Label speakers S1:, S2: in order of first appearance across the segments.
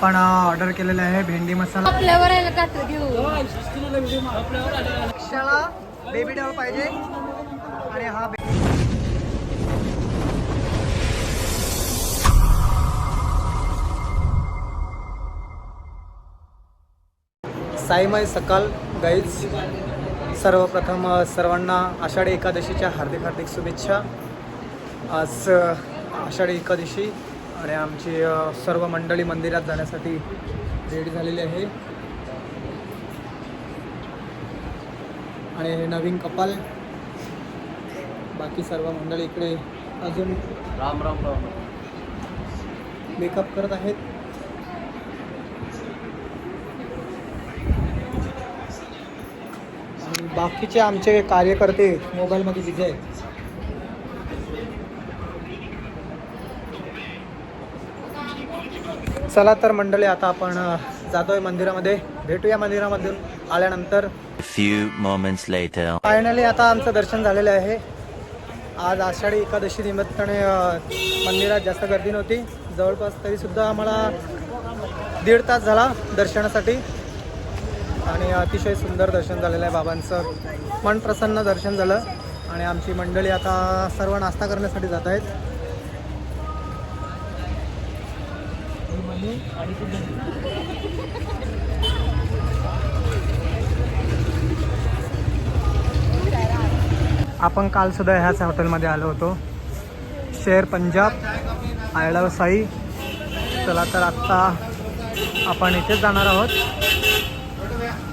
S1: आपण ऑर्डर केलेलं आहे भेंडी मसाला.
S2: आपल्यावर यायला कात्र घेऊ.
S1: क्षणा बेबी डॉल पाहिजे आणि हा साईमय सकाळ गाईज. सर्वप्रथम सर्वांना आषाढी एकादशीच्या हार्दिक हार्दिक शुभेच्छा. आज आषाढी एकादशी आणि आमची सर्व मंडळी मंदिरात जाण्यासाठी रेडी झालेली आहे. आणि हे नवीन कपाल, बाकी सर्व मंडळी इकडे अजून
S3: राम राम राम
S1: मेकअप करत आहेत. आणि बाकीचे आमचे कार्यकर्ते मोबाईलमध्ये बिझी आहेत. चला तर मंडळी, आता आपण जातोय मंदिरामध्ये. भेटूया मंदिरामधून आल्यानंतर.
S4: Few moments later.
S1: फायनली आता आमचं दर्शन झालेलं आहे. आज आषाढी एकादशी निमित्ताने मंदिरात जास्त गर्दी नव्हती. जवळपास तरीसुद्धा आम्हाला 1.5 तास झाला दर्शनासाठी. आणि अतिशय सुंदर दर्शन झालेलं आहे बाबांचं. मन प्रसन्न दर्शन झालं. आणि आमची मंडळी आता सर्व नाश्ता करण्यासाठी जात आहेत. आपण कालसुद्धा ह्याच हॉटेलमध्ये आलो होतो, शेर पंजाब आयलाव साई. चला तर आत्ता आपण इथेच जाणार आहोत.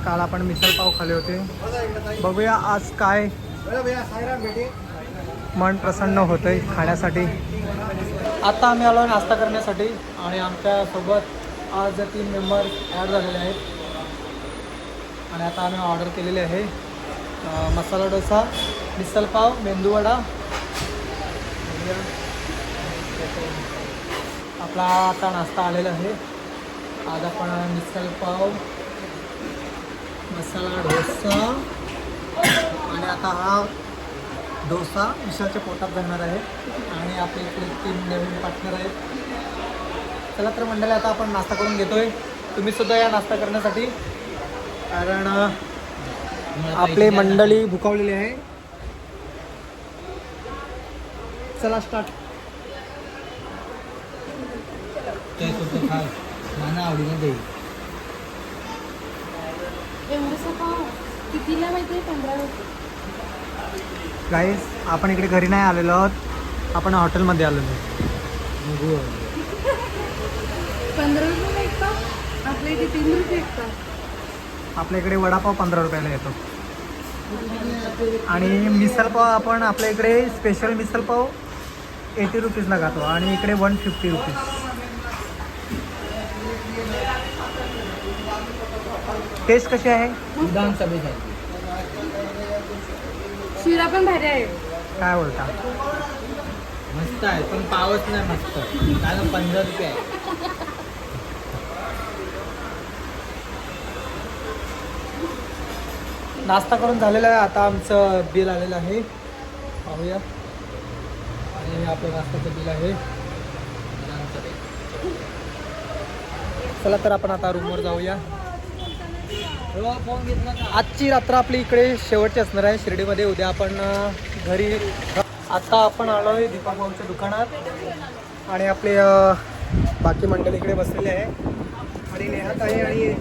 S1: काल आपण मिसळ पाव खाल्ले होते. बघूया आज काय मन प्रसन्न होतंय खाण्यासाठी. आता आम्ही आलो नाश्ता करण्यासाठी आणि आमच्यासोबत आज 3 मेंबर ॲड झालेले आहेत. आणि आता आम्ही ऑर्डर केलेले आहे मसाला डोसा, मिसल पाव, मेंदूवडा. आपला आता नाश्ता आलेला आहे. आज आपण मिसल पाव, मसाला डोसा आणि आता हा डोसा मिसळच्या पोटात जाणार आहे. आणि आपल्या इकडे 3 नवीन पार्टनर आहेत. चला तर मंडळी, आता आपण नाश्ता करून घेतोय. तुम्हीसुद्धा या नाश्ता करण्यासाठी, कारण आपले मंडळी भुकावलेली आहे. चला स्टार्ट.
S3: मला आवडीने देईल.
S2: कितीला माहिती? 15 रुपये.
S1: गाईस, आपण इकडे घरी नाही आलेलो आहोत, आपण हॉटेलमध्ये आलेलो आहोत.
S2: 15 रुपये एक पाव. आपल्या इथे 3 रुपये एक पाव.
S1: आपल्या इकडे वडापाव 15 रुपयाला येतो. आणि मिसळ पाव आपण आपल्या इकडे स्पेशल मिसळ पाव 80 रुपीजला खातो आणि इकडे 150 रुपीज. टेस्ट कशी आहे?
S3: विधानसभेसाठी
S2: शिरा पण भारी आहे.
S1: काय बोलता?
S3: मस्त आहे, पण पावच नाही मस्त, कारण 15 रुपये आहे.
S1: नाश्ता करून झालेला आहे. आता आमचं बिल आलेलं आहे, पाहूया. आणि आपलं नाश्त्याचं बिल आहे. चला तर आपण आता रूमवर जाऊया.
S3: फोन घेतला का?
S1: आजची रात्र आपली इकडे शेवटची असणार आहे शिर्डीमध्ये. उद्या आपण घरी. आता आपण आलो आहे दीपक भाऊच्या दुकानात आणि आपले बाकी मंडळी इकडे बसलेले आहे. आणि नेहात आहे आणि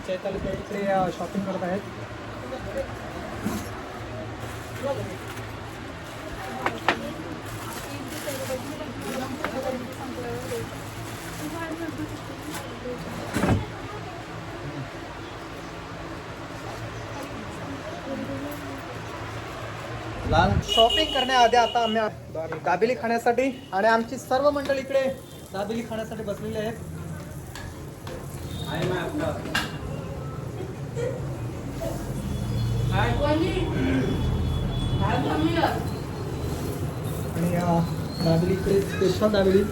S1: चैतल इकडे शॉपिंग करत आहेत. शॉपिंग करण्याआधी आता आम्ही दाबेली खाण्यासाठी, आणि आमची सर्व मंडळी इकडे दाबेली खाण्यासाठी बसलेली आहेत. आणि दाबेली इकडे स्पेशल दाबेली,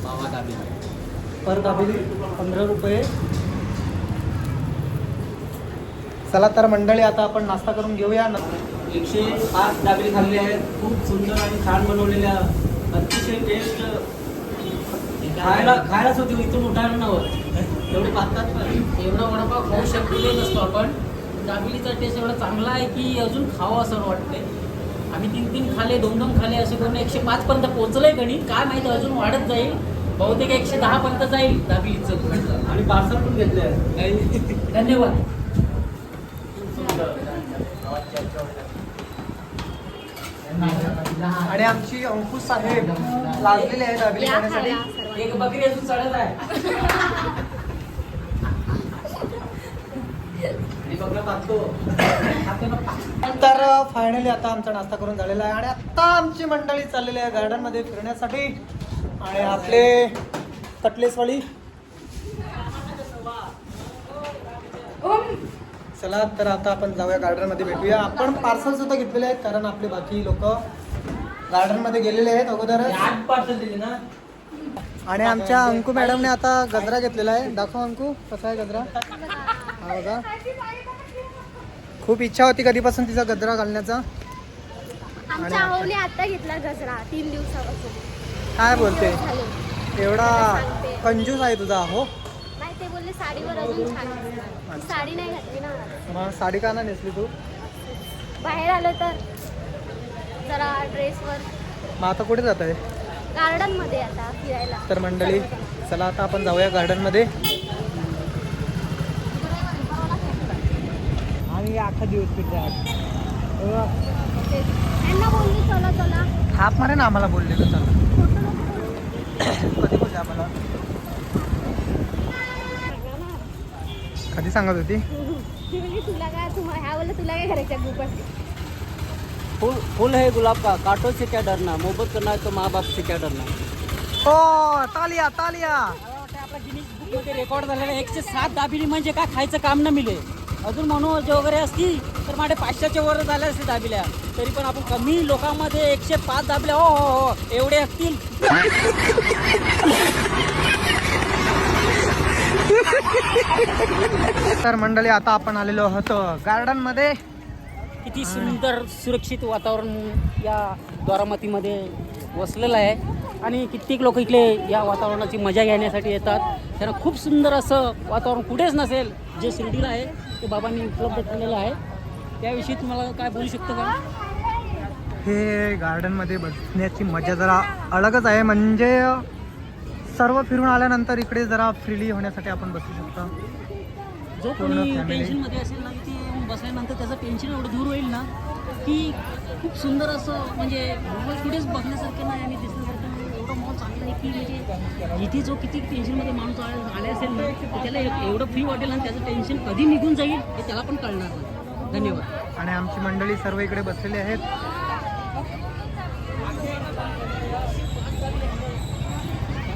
S3: मावा दाबेली
S1: पर दाबेली 15 रुपये. चला तर मंडळी, आता आपण नाश्ता करून घेऊया.
S3: 105 दाबेली खाल्ली आहेत. खूप सुंदर आणि छान बनवलेल्या, अतिशय टेस्ट
S5: खायलाच होती इथून उठायला नव्हतं एवढे पाहतात एवढा वडापाव खाऊ शकले नसतो आपण. दाबेलीचा टेस्ट एवढा चांगला आहे की अजून खावं असं वाटतंय. आम्ही 3 खाले 2 खाले असे करून 105 पर्यंत पोहोचलंय गणित. काय माहिती अजून वाढत जाईल, बहुतेक 110 पर्यंत जाईल दाबेलीचं.
S3: आणि पार्सल पण घेतले.
S5: धन्यवाद.
S1: आणि आमची अंकुश साहेब लाजलेले आहेत दाबेली खाण्यासाठी.
S5: एक बकरी अजून चढत आहे.
S1: तर फायनली आता आमचा नाश्ता करून झालेला आहे आणि आता आमची मंडळी चाललेली आहे गार्डन मध्ये फिरण्यासाठी. आणि आपले कटलेसवाली चला तर आता आपण जाऊया गार्डन मध्ये भेटूया. आपण पार्सल सुद्धा घेतलेले आहेत कारण आपले बाकी लोक गार्डन मध्ये गेलेले आहेत अगोदर.
S3: 8 पार्सल दिले ना.
S1: आणि आमच्या अंकू मॅडमने आता गजरा घेतलेला आहे. दाखव अंकू कसा आहे गजरा. हा बघा, खूप इच्छा होती कधीपासून तिचा गजरा घालण्याचा.
S2: आमच्या आवने आता घेतला गजरा 3 दिवसापासून.
S1: काय बोलते,
S2: झाले.
S1: एवढा
S2: सांगते.
S1: कंजूस आहे तुझा. हो
S2: नाही ते बोलले साडीवर अजून छान दिसणार. साडी नाही घातली ना,
S1: मग साडी का नाही नेसली तू.
S2: बाहेर आलो तर जरा ड्रेसवर.
S1: मग आता कुठे जात आहे.
S2: गार्डन मध्ये आता फिरायला.
S1: तर मंडळी चला आता आपण जाऊया गार्डन मध्ये. आणि अख्खा दिवस फिरते आज.
S2: त्यांना बोलली चला चला.
S1: हाप मारे ना आम्हाला बोलले तर चला.
S2: फोटो नको.
S1: कधी बोलले आम्हाला, कधी सांगत होती.
S2: ती बोलली तुला काय, तुम्हाला ह्या बोललं तुला काय करायचं ग्रुपात.
S5: फूल है गुलाब का, कांटों से क्या डरना, मोहब्बत करना है तो माँ बाप से क्या डरना.
S1: हो तालिया तालिया.
S5: आपला गिनीज बुकमध्ये रेकॉर्ड झालेला 107 दाबिली म्हणजे काय खायचं काम न मिळे. अजून मनोज वगैरे असतील तर माझे 500च्या वर झाले असते दाबिल्या. तरी पण आपण कमी लोकांमध्ये 105 दाबल्या. हो हो हो एवढे असतील.
S1: तर मंडळी आता आपण आलेलो आहोत गार्डन मध्ये.
S5: किती सुंदर सुरक्षित वातावरण या द्वारामतीमध्ये वसलेलं आहे आणि कित्येक लोक इकडे या वातावरणाची मजा घेण्यासाठी येतात. त्यांना खूप सुंदर असं वातावरण कुठेच नसेल जे शिर्डीला आहे ते बाबांनी उपलब्ध केलेलं आहे. त्याविषयी तुम्हाला काय बोलू शकतो का.
S1: हे गार्डन मध्ये बसण्याची मजा जरा अलगच आहे. म्हणजे सर्व फिरून आल्यानंतर इकडे जरा फ्रीली होण्यासाठी आपण बसू शकतो.
S5: जो
S1: पूर्ण
S5: कोणी
S1: family.
S5: टेन्शनमध्ये असेल ना तिथे येऊन बसल्यानंतर त्याचं टेन्शन एवढं दूर होईल ना की खूप सुंदर असं. म्हणजे मॉल कुठेच बघण्यासारखं नाही आणि दिसण्यासारखं नाही. एवढं मॉल चांगलं आहे की म्हणजे इथे जो किती टेन्शनमध्ये माणूस आले असेल ना तर त्याला एवढं फ्री वाटेल आणि त्याचं टेन्शन कधी निघून जाईल हे त्याला पण कळणार नाही. धन्यवाद.
S1: आणि आमची मंडळी सर्व इकडे बसलेली आहेत.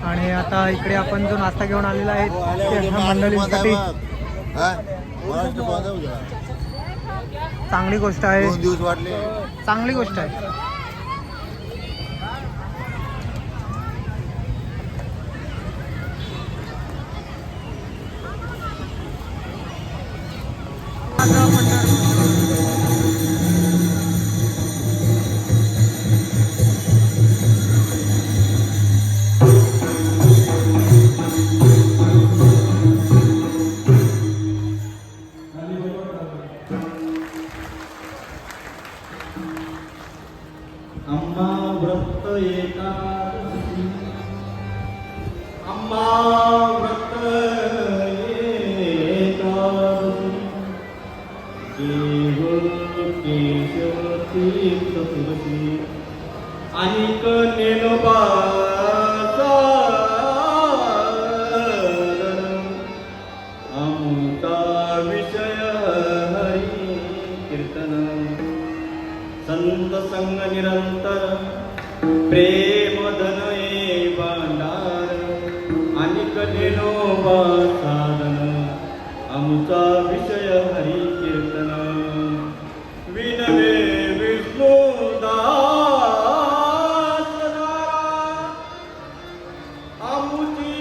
S1: आणि आता इकडे आपण जो नाश्ता घेऊन आलेला आहे ते ह्या मंडळींसाठी चांगली गोष्ट आहे.
S6: 2 दिवस वाटले.
S1: चांगली गोष्ट आहे.
S7: अम्मा व्रत एकादशी, अम्मा व्रत एकादशी, देव केशव तीर्थ तुलसी अनिक नेलोबा अमृता विषय हरी कीर्तन संत संग निरंतर प्रेम धन ए भांडार अनिक नेलोबा साधन आमचा विषय हरी कीर्तन विनवे विष्णू दास आमुची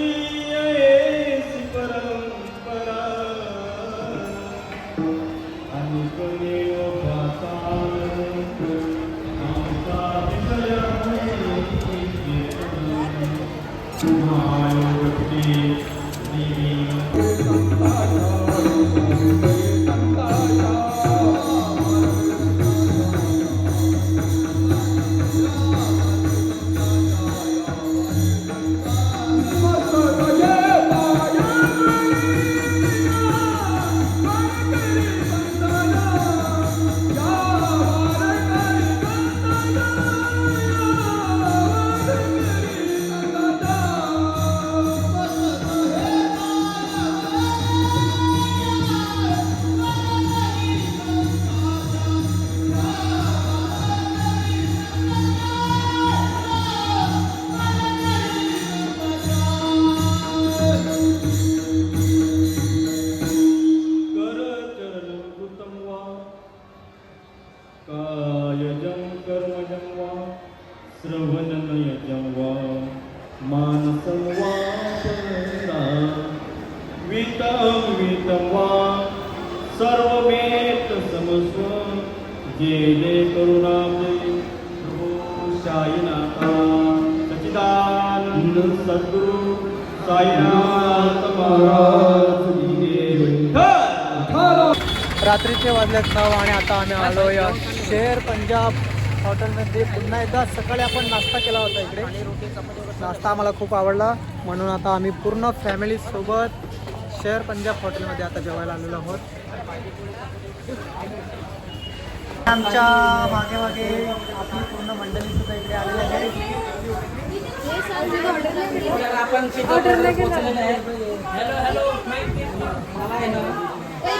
S7: येसी परंपरा अनिक नेलोबा साधन आमचा विषय हरी कीर्तन करचरणं कृतं वा कायजं कर्मजं वा श्रवणनयजं वा मानसं वा परा वितं वा सर्वमेत समस्व जे जे करुणाब्दे प्रभो साईनाथा सच्चिदानंद सद्गुरु साईनाथ महाराज की जय.
S1: रात्रीचे वाजलेत 9 आणि आता आम्ही आलो या शेर पंजाब हॉटेलमध्ये. पुन्हा एकदा सकाळी आपण नाश्ता केला होता इकडे. नाश्ता आम्हाला खूप आवडला म्हणून आता आम्ही पूर्ण फॅमिलीसोबत शेर पंजाब हॉटेलमध्ये आता जेवायला आलेलो आहोत. आमच्या मागे मागे आपली पूर्ण मंडळी सुद्धा इकडे आलेली आहे.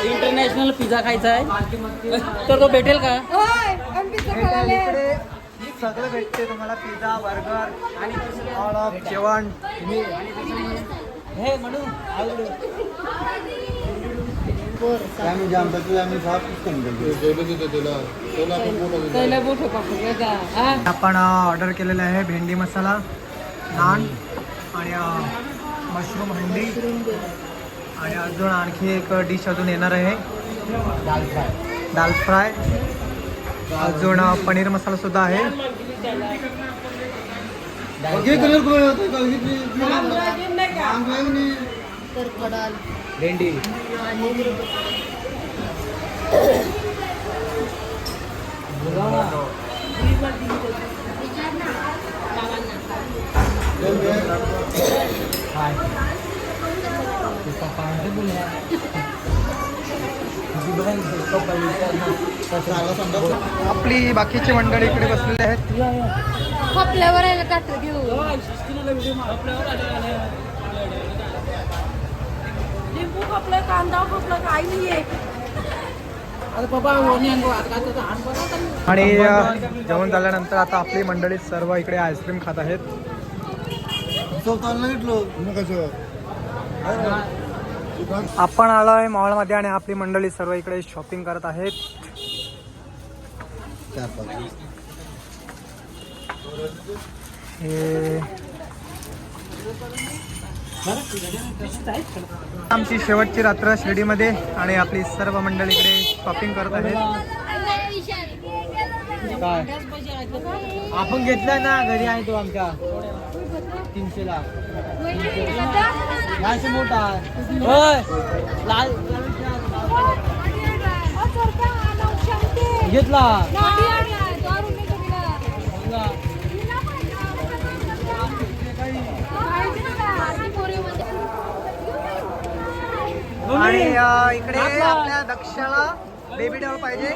S5: इंटरनॅशनल पिझ्झा खायचा आहे तर तो भेटेल का?
S1: इकडे सगळं भेटते तुम्हाला. पिझ्झा, बर्गर आणि ऑल ऑफ जेवण.
S5: हे म्हणून
S1: आपण ऑर्डर केलेलं आहे भेंडी मसाला, नान आणि मशरूम हंडी आणि अजून आणखी एक डिश अजून येणार आहे दाल फ्राय. अजून पनीर मसाला सुद्धा आहे. भेंडी आपली बाकीची मंडळी इकडे बसलेली आहेत.
S2: आपल्यावर आहे कात्र घेऊ. लिंबू खपलं, कांदा खपलं, काही नाहीये.
S1: आणि जेवण झाल्यानंतर आता आपली मंडळी सर्व इकडे आईस्क्रीम खात आहेत. आपण आलोय मॉलमध्ये आणि आपली मंडळी सर्व इकडे शॉपिंग करत आहेत. हे आमची शेवटची रात्र शिर्डीमध्ये आणि आपली सर्व मंडळी इकडे शॉपिंग करत आहेत. काय आपण घेतलाय ना घरी आहे तो आमच्या 300ला मोठा लाल घेतला. आणि इकडे आपल्या दक्षाला बेबी डॉल पाहिजे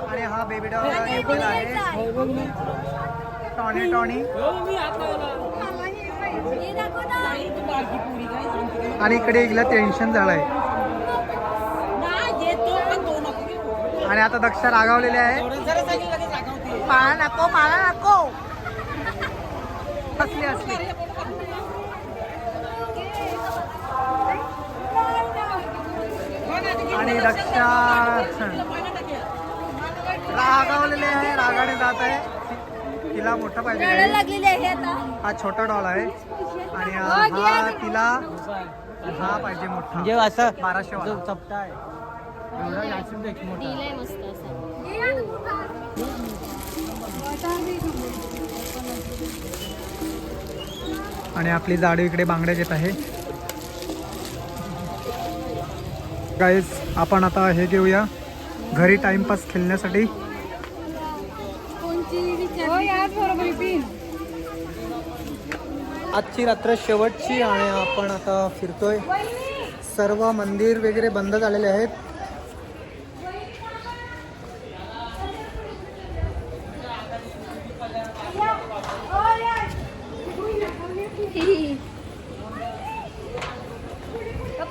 S1: आणि हा बेबी डॉल घेतलेला आहे टॉनी टॉनी. आणि इकडे हिला टेन्शन झालंय आणि आता दक्ष रागावलेले आहे. मला नको मला नको असली असली. आणि दक्ष रागावलेले आहे, रागाने जात आहे. तिला मोठा पाहिजे. हा छोटा डॉल आहे आणि हा तिला हा पाहिजे मोठा. म्हणजे असं 1200 चपटा आहे. आणि आपली जाडू इकडे बांगड्या घेत आहे. गाईज आपण आता हे घेऊया घरी टाइमपास खेळण्यासाठी. आजची रात्र शेवटची आणि आपण आता फिरतोय. सर्व मंदिर वगैरे बंद झालेले आहेत.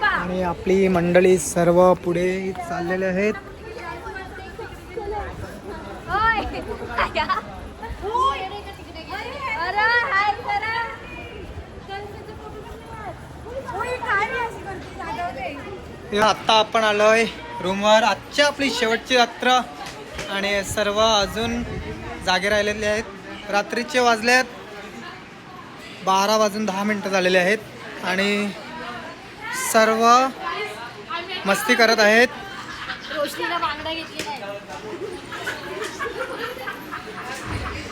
S1: आणि आपली मंडळी सर्व पुढे चाललेले आहेत. आत्ता आपण आलोय रूमवर. आजची आपली शेवटची रात्र आणि सर्व अजून जागे राहिलेले आहेत. रात्रीचे वाजलेत 12:10 झालेले आहेत आणि सर्व मस्ती करत आहेत.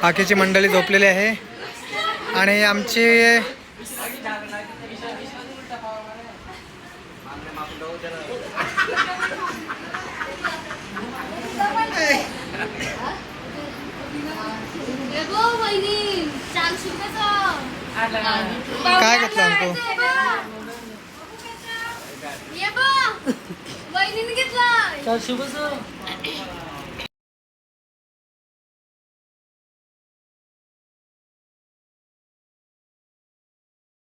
S1: बाकीची मंडळी झोपलेली आहे आणि आमची काय घेतलं अंको?
S2: वहिनीने घेतला.
S5: तर शुभ